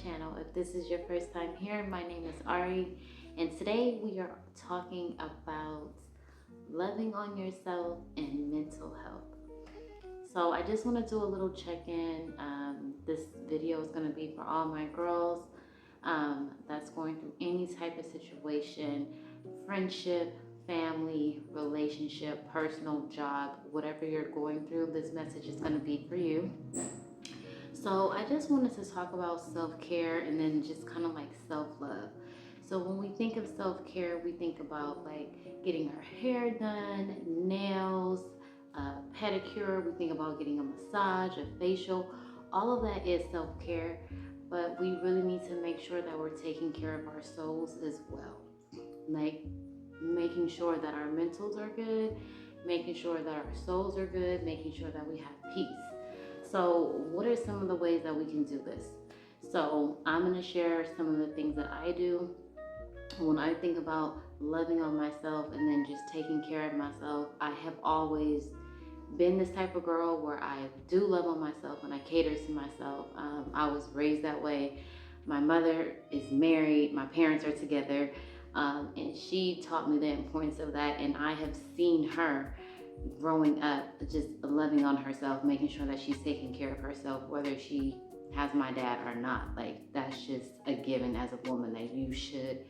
channel. If this is your first time here, my name is Ari, and today we are talking about loving on yourself and mental health. So I just want to do a little check-in. This video is going to be for all my girls that's going through any type of situation, friendship, family, relationship, personal, job, whatever you're going through, this message is going to be for you. So I just wanted to talk about self-care and then just kind of like self-love. So when we think of self-care, we think about like getting our hair done, nails, pedicure. We think about getting a massage, a facial. All of that is self-care, but we really need to make sure that we're taking care of our souls as well. Like making sure that our mentals are good, making sure that our souls are good, making sure that we have peace. So what are some of the ways that we can do this? So I'm going to share some of the things that I do when I think about loving on myself and then just taking care of myself. I have always been this type of girl where I do love on myself and I cater to myself. I was raised that way. My mother is married, my parents are together, and she taught me the importance of that, and I have seen her growing up just loving on herself, making sure that she's taking care of herself, whether she has my dad or not. Like that's just a given as a woman, that you should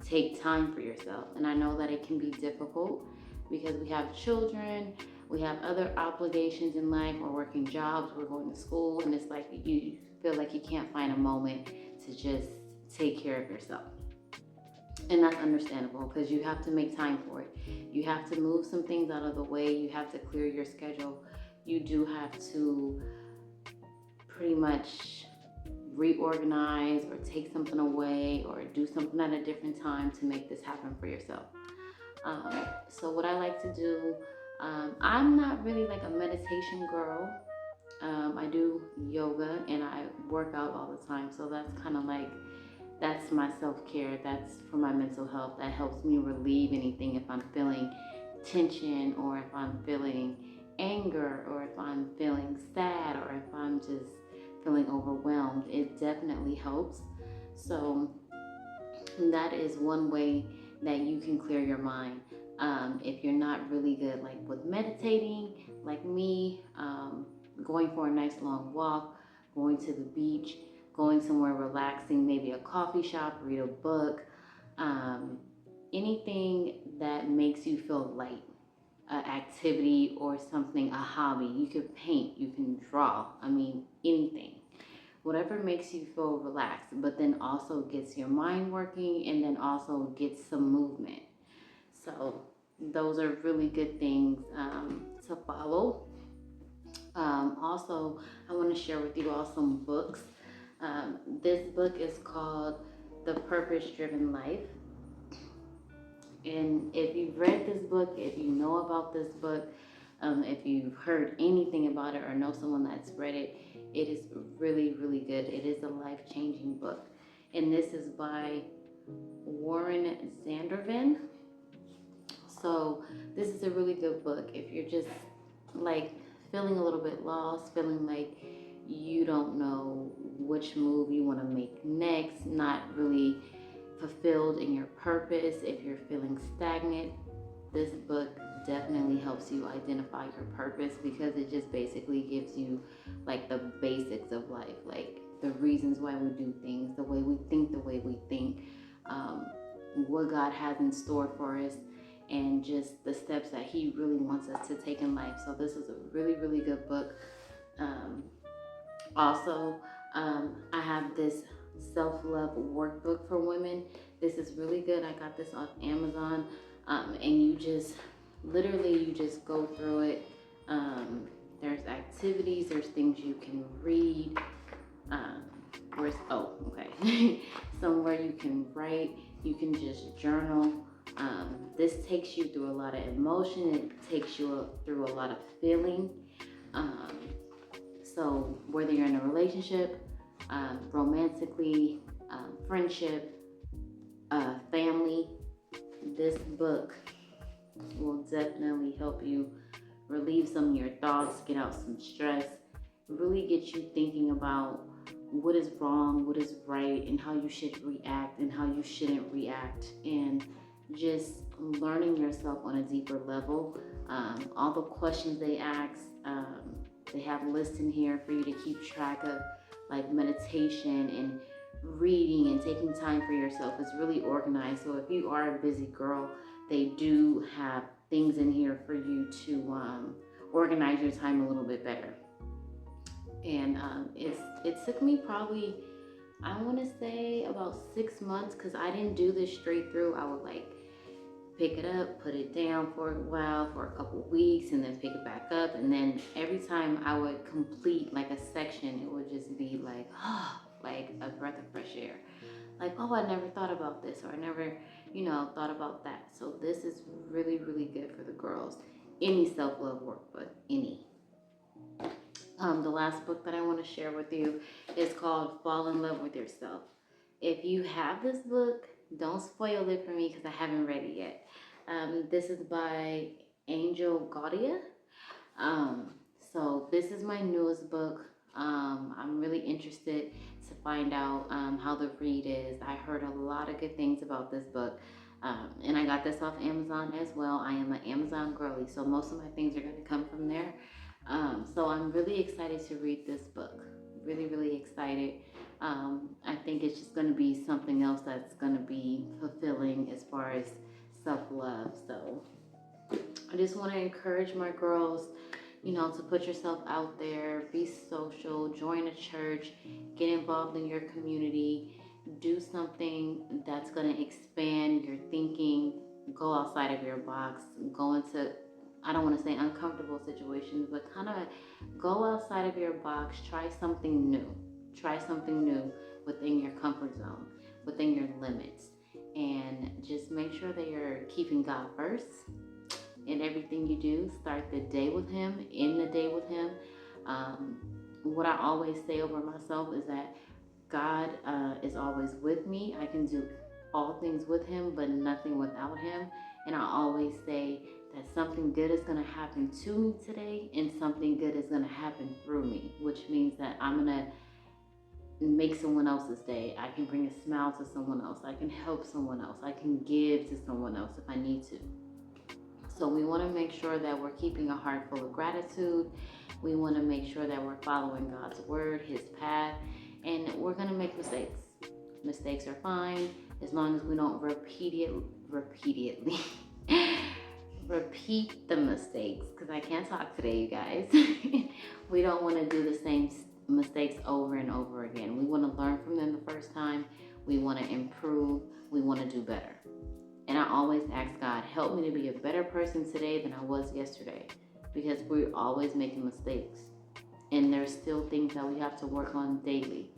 take time for yourself. And I know that it can be difficult because we have children, we have other obligations in life, we're working jobs, we're going to school, and it's like you feel like you can't find a moment to just take care of yourself. And that's understandable because you have to make time for it. You have to move some things out of the way. You have to clear your schedule. You do have to pretty much reorganize or take something away or do something at a different time to make this happen for yourself. So what I like to do, I'm not really like a meditation girl. I do yoga and I work out all the time. So that's kind of like, that's my self-care. That's for my mental health. That helps me relieve anything if I'm feeling tension or if I'm feeling anger or if I'm feeling sad or if I'm just feeling overwhelmed. It definitely helps. So that is one way that you can clear your mind. If you're not really good like with meditating, like me, going for a nice long walk, going to the beach, going somewhere relaxing, maybe a coffee shop, read a book, anything that makes you feel light, an activity or something, a hobby. You can paint, you can draw, I mean, anything. Whatever makes you feel relaxed, but then also gets your mind working and then also gets some movement. So those are really good things to follow. Also, I want to share with you all some books. This book is called The Purpose Driven Life. And if you've read this book, if you know about this book, if you've heard anything about it or know someone that's read it, it is really, really good. It is a life-changing book. And this is by Warren Zandervan. So this is a really good book if you're just like feeling a little bit lost, feeling like you don't know which move you want to make next, not really fulfilled in your purpose, if you're feeling stagnant, this book definitely helps you identify your purpose because it just basically gives you like the basics of life, like the reasons why we do things, the way we think, what God has in store for us, and just the steps that He really wants us to take in life. So this is a really, really good book. Also, I have this self-love workbook for women. This is really good. I got this off Amazon, and you just go through it. There's activities, there's things you can read. Somewhere you can write, you can just journal. This takes you through a lot of emotion. It takes you through a lot of feeling. So whether you're in a relationship, romantically, friendship, family, this book will definitely help you relieve some of your thoughts, get out some stress, really get you thinking about what is wrong, what is right, and how you should react and how you shouldn't react, and just learning yourself on a deeper level. All the questions they ask, they have lists in here for you to keep track of, like meditation and reading and taking time for yourself. It's really organized. So if you are a busy girl, they do have things in here for you to organize your time a little bit better. And it took me probably, I want to say about 6 months, because I didn't do this straight through. I would like pick it up, put it down for a while, for a couple of weeks, and then pick it back up. And then every time I would complete like a section, it would just be like, oh, like a breath of fresh air. Like, oh, I never thought about this, or I never, thought about that. So this is really, really good for the girls. Any self-love work, but any. The last book that I want to share with you is called Fall in Love with Yourself. If you have this book, don't spoil it for me because I haven't read it yet. This is by Angel Gaudia. So this is my newest book. I'm really interested to find out how the read is. I heard a lot of good things about this book. And I got this off Amazon as well. I am an Amazon girly, so most of my things are going to come from there. So I'm really excited to read this book. Really, really excited. I think it's just going to be something else that's going to be fulfilling as far as self-love. So I just want to encourage my girls, to put yourself out there, be social, join a church, get involved in your community, do something that's going to expand your thinking, go outside of your box, go into, I don't want to say uncomfortable situations, but kind of go outside of your box, try something new. Try something new within your comfort zone, within your limits, and just make sure that you're keeping God first in everything you do. Start the day with Him, end the day with Him. What I always say over myself is that God is always with me. I can do all things with Him, but nothing without Him. And I always say that something good is going to happen to me today, and something good is going to happen through me, which means that I'm going to make someone else's day. I can bring a smile to someone else. I can help someone else. I can give to someone else if I need to. So we want to make sure that we're keeping a heart full of gratitude. We want to make sure that we're following God's word, His path, and we're going to make mistakes. Mistakes are fine as long as we don't repeatedly repeat the mistakes, because I can't talk today, you guys. We don't want to do the same mistakes over and over again. We want to learn from them the first time. We want to improve. We want to do better. And I always ask God, help me to be a better person today than I was yesterday, because we're always making mistakes, and there's still things that we have to work on daily.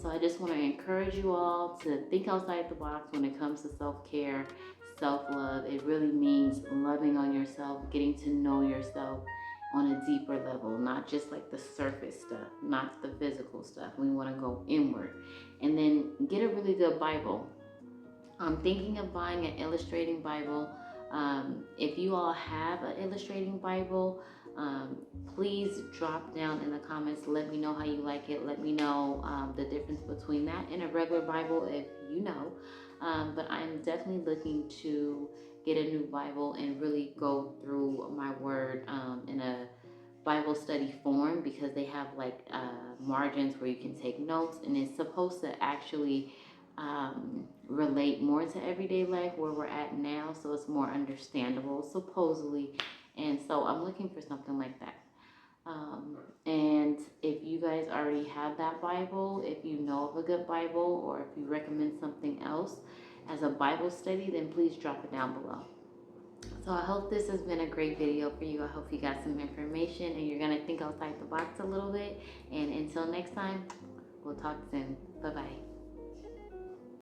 So I just want to encourage you all to think outside the box when it comes to self-care, self-love. It really means loving on yourself, getting to know yourself on a deeper level, not just like the surface stuff, not the physical stuff. We want to go inward. And then get a really good Bible. I'm thinking of buying an illustrating Bible. If you all have an illustrating Bible, please drop down in the comments. Let me know how you like it. Let me know the difference between that and a regular Bible if you know. But I'm definitely looking to get a new Bible and really go through my word in a Bible study form, because they have like margins where you can take notes, and it's supposed to actually relate more to everyday life where we're at now, so it's more understandable supposedly. And so I'm looking for something like that. And if you guys already have that Bible, if you know of a good Bible, or if you recommend something else as a Bible study, then please drop it down below. So I hope this has been a great video for you. I hope you got some information and you're going to think outside the box a little bit. And until next time, we'll talk soon. Bye-bye.